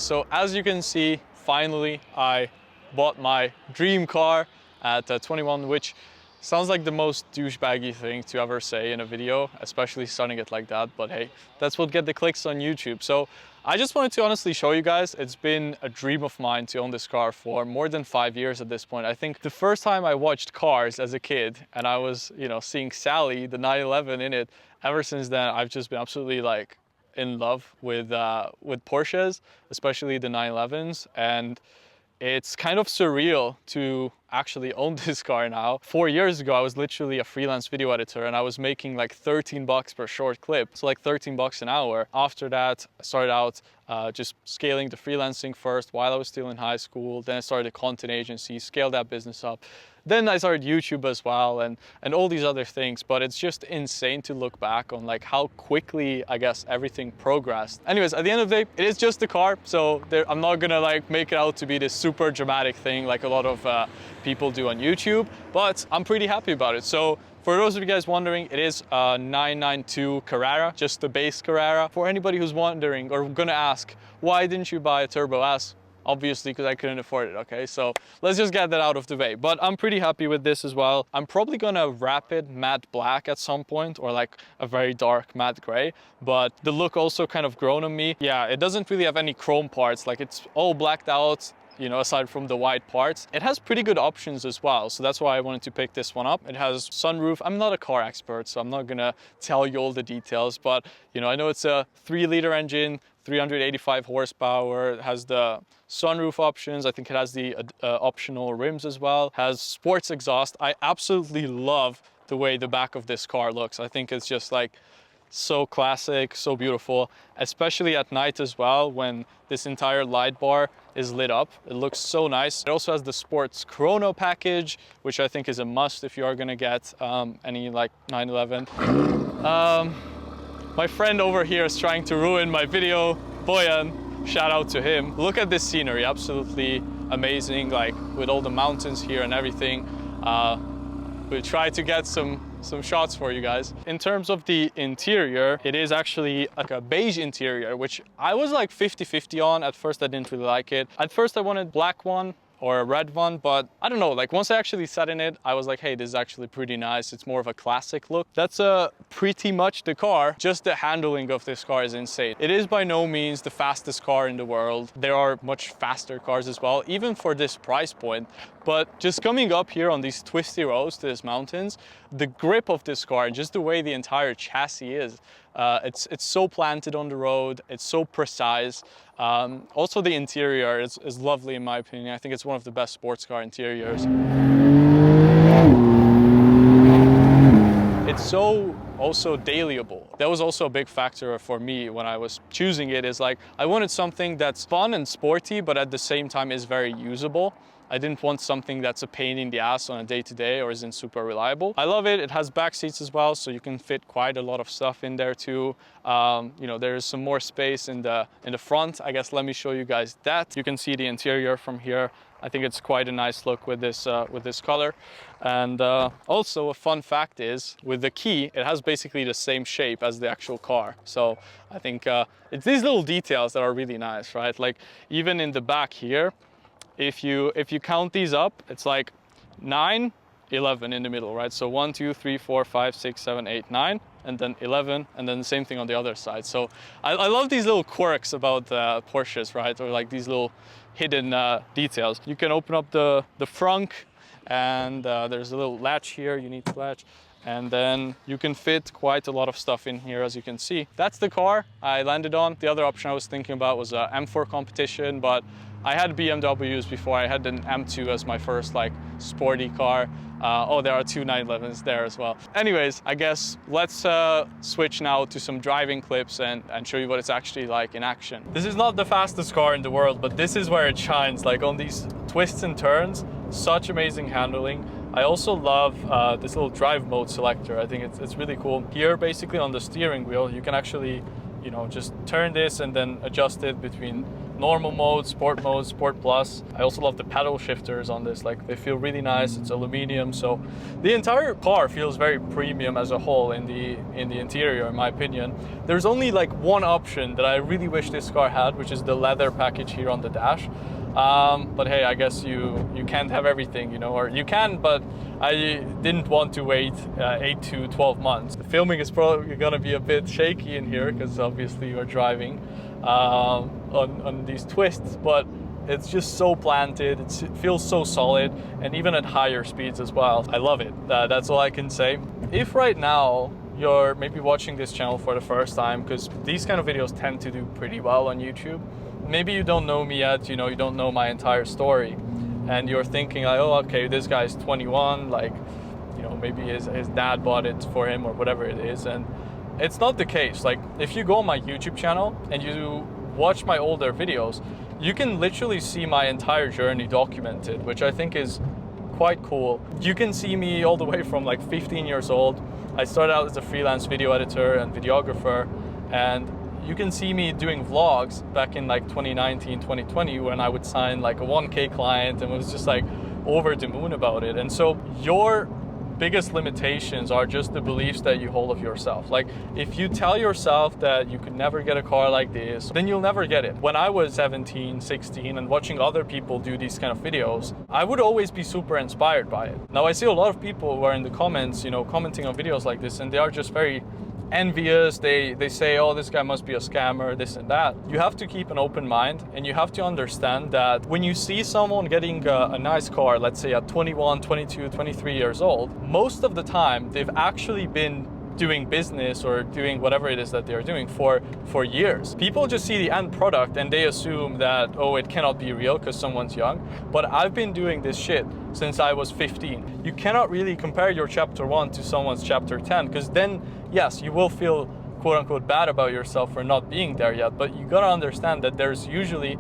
so as you can see, finally I bought my dream car at 21, which sounds like the most douchebaggy thing to ever say in a video, especially starting it like that, but hey, that's what get the clicks on YouTube. So I just wanted to honestly show you guys, it's been a dream of mine to own this car for more than 5 years at this point. I think the first time I watched cars as a kid and I was, seeing Sally, the 911 in it, ever since then, I've just been absolutely like in love with Porsches, especially the 911s. And it's kind of surreal to actually own this car now. 4 years ago, I was literally a freelance video editor and I was making like 13 bucks per short clip. So like 13 bucks an hour. After that, I started out just scaling the freelancing first while I was still in high school. Then I started a content agency, scaled that business up. Then I started YouTube as well and all these other things, but it's just insane to look back on like how quickly, I guess, everything progressed. Anyways, at the end of the day, it is just a car, so I'm not gonna like make it out to be this super dramatic thing like a lot of people do on YouTube, but I'm pretty happy about it. So for those of you guys wondering, it is a 992 Carrera, just the base Carrera. For anybody who's wondering or gonna ask, why didn't you buy a Turbo S? Obviously, because I couldn't afford it, okay? So let's just get that out of the way. But I'm pretty happy with this as well. I'm probably gonna wrap it matte black at some point, or like a very dark matte gray, but the look also kind of grown on me. Yeah, it doesn't really have any chrome parts, like it's all blacked out, aside from the white parts. It has pretty good options as well, so that's why I wanted to pick this one up. It has sunroof. I'm not a car expert, so I'm not gonna tell you all the details, but I know it's a 3-liter engine, 385 horsepower. It has the sunroof options. I think it has the optional rims as well. Has sports exhaust. I absolutely love the way the back of this car looks. I think it's just like so classic, so beautiful, especially at night as well when this entire light bar is lit up. It looks so nice. It also has the sports chrono package, which I think is a must if you are gonna get any like 911. My friend over here is trying to ruin my video. Boyan, shout out to him. Look at this scenery, absolutely amazing, like with all the mountains here and everything. We'll try to get some shots for you guys. In terms of the interior, it is actually like a beige interior, which I was like 50-50 on. At first, I didn't really like it. At first, I wanted black one or a red one, but I don't know, like once I actually sat in it, I was like, hey, this is actually pretty nice. It's more of a classic look. That's pretty much the car. Just the handling of this car is insane. It is by no means the fastest car in the world. There are much faster cars as well, even for this price point. But just coming up here on these twisty roads to these mountains, the grip of this car and just the way the entire chassis is, it's so planted on the road, it's so precise. Also the interior is lovely in my opinion. I think it's one of the best sports car interiors. It's so also dailyable. That was also a big factor for me when I was choosing it, is like I wanted something that's fun and sporty, but at the same time is very usable. I didn't want something that's a pain in the ass on a day-to-day or isn't super reliable. I love it. It has back seats as well, so you can fit quite a lot of stuff in there too. There is some more space in the front. I guess let me show you guys that. You can see the interior from here. I think it's quite a nice look with this color. And also a fun fact is, with the key, it has basically the same shape as the actual car. So I think it's these little details that are really nice, right? Like even in the back here, if you count these up, it's like 9, 11 in the middle, right? So 1, 2, 3, 4, 5, 6, 7, 8, 9, and then 11, and then the same thing on the other side. So I love these little quirks about Porsches, right? Or like these little hidden details. You can open up the frunk, and there's a little latch here, you need to latch. And then you can fit quite a lot of stuff in here, as you can see. That's the car I landed on. The other option I was thinking about was a M4 competition, but I had BMWs before. I had an M2 as my first like sporty car. Oh, there are 2 911s there as well. Anyways, I guess let's switch now to some driving clips and show you what it's actually like in action. This is not the fastest car in the world, but this is where it shines, like on these twists and turns. Such amazing handling. I also love this little drive mode selector. I think it's really cool. Here, basically on the steering wheel, you can actually, just turn this and then adjust it between normal mode, sport plus. I also love the paddle shifters on this, like they feel really nice. It's aluminum, so the entire car feels very premium as a whole in the interior, in my opinion. There's only like one option that I really wish this car had, which is the leather package here on the dash. But hey, I guess you can't have everything, you know, or you can, but I didn't want to wait 8 to 12 months. The filming is probably gonna be a bit shaky in here because obviously you're driving on these twists, but it's just so planted, it feels so solid, and even at higher speeds as well. I love it. That's all I can say. If right now you're maybe watching this channel for the first time, because these kind of videos tend to do pretty well on YouTube, maybe you don't know me yet, you know, you don't know my entire story, and you're thinking like, oh, okay, this guy's 21, like, you know, maybe his dad bought it for him or whatever it is, and it's not the case. Like, if you go on my YouTube channel and you watch my older videos, you can literally see my entire journey documented, which I think is quite cool. You can see me all the way from like 15 years old. I started out as a freelance video editor and videographer, and you can see me doing vlogs back in like 2019, 2020, when I would sign like a 1K client and was just like over the moon about it. And so your biggest limitations are just the beliefs that you hold of yourself. Like, if you tell yourself that you could never get a car like this, then you'll never get it. When I was 17, 16 and watching other people do these kind of videos, I would always be super inspired by it. Now I see a lot of people who are in the comments, you know, commenting on videos like this, and they are just very envious. They say, oh, this guy must be a scammer, this and that. You have to keep an open mind, and you have to understand that when you see someone getting a nice car, let's say at 21, 22, 23 years old, most of the time they've actually been doing business or doing whatever it is that they're doing for years. People just see the end product and they assume that, oh, it cannot be real because someone's young. But I've been doing this shit since I was 15. You cannot really compare your chapter 1 to someone's chapter 10, because then, yes, you will feel quote unquote bad about yourself for not being there yet, but you gotta understand that there's usually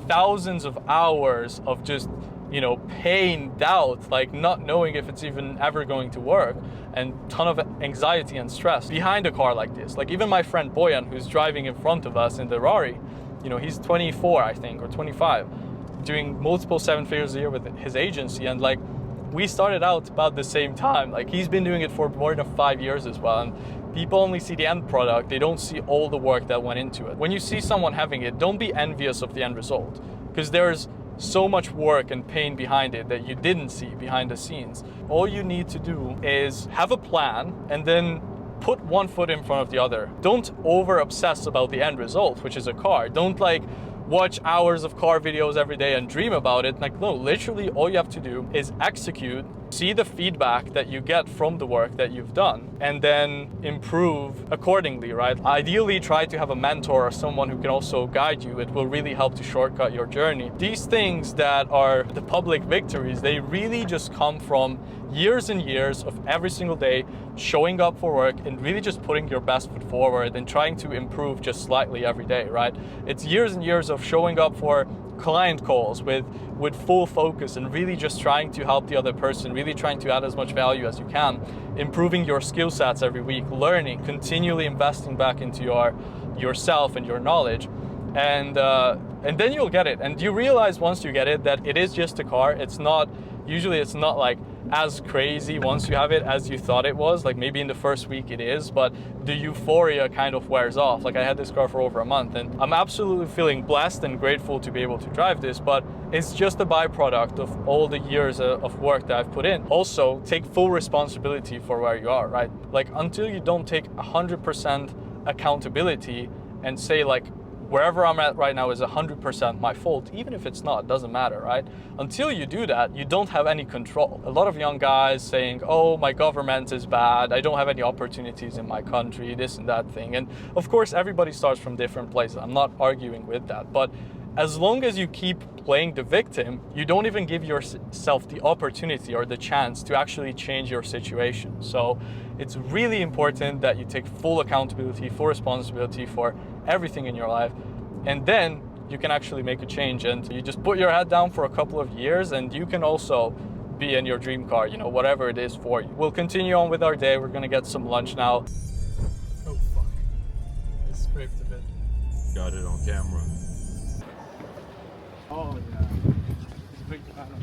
thousands of hours of just, you know, pain, doubt, like not knowing if it's even ever going to work, and ton of anxiety and stress behind a car like this. Like, even my friend Boyan, who's driving in front of us in the Rari, you know, he's 24, I think, or 25, doing multiple 7 figures a year with his agency, and like, we started out about the same time. Like, he's been doing it for more than 5 years as well, and people only see the end product. They don't see all the work that went into it. When you see someone having it, don't be envious of the end result, because there's so much work and pain behind it that you didn't see behind the scenes. All you need to do is have a plan and then put one foot in front of the other. Don't over obsess about the end result, which is a car. Don't like watch hours of car videos every day and dream about it. Like, no, literally all you have to do is execute, see the feedback that you get from the work that you've done, and then improve accordingly, right? Ideally, try to have a mentor or someone who can also guide you. It will really help to shortcut your journey. These things that are the public victories, they really just come from years and years of every single day showing up for work and really just putting your best foot forward and trying to improve just slightly every day, right? It's years and years of showing up for client calls with full focus and really just trying to help the other person, really trying to add as much value as you can, improving your skill sets every week, learning, continually investing back into yourself and your knowledge, and then you'll get it. And you realize once you get it that it is just a car. It's not like as crazy once you have it as you thought it was. Like, maybe in the first week it is, but the euphoria kind of wears off. Like, I had this car for over a month and I'm absolutely feeling blessed and grateful to be able to drive this, but it's just a byproduct of all the years of work that I've put in. Also, take full responsibility for where you are, right? Like, until you don't take 100% accountability and say like, wherever I'm at right now is 100% my fault, even if it's not, doesn't matter, right? Until you do that, you don't have any control. A lot of young guys saying, oh, my government is bad, I don't have any opportunities in my country, this and that thing. And of course, everybody starts from different places. I'm not arguing with that, but as long as you keep playing the victim, you don't even give yourself the opportunity or the chance to actually change your situation. So it's really important that you take full accountability, full responsibility for everything in your life, and then you can actually make a change. And you just put your head down for a couple of years and you can also be in your dream car, you know, whatever it is for you. We'll continue on with our day. We're gonna get some lunch now. Oh fuck, I scraped a bit. Got it on camera. Oh yeah, he's a big fan of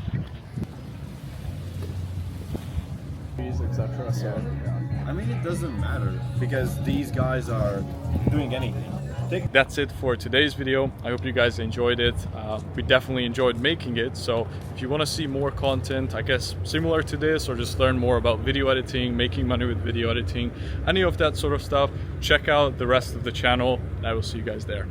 trees, etc. So I mean, it doesn't matter because these guys are doing anything. that's it for today's video. I hope you guys enjoyed it. We definitely enjoyed making it. So if you want to see more content, I guess similar to this, or just learn more about video editing, making money with video editing, any of that sort of stuff, check out the rest of the channel, and I will see you guys there.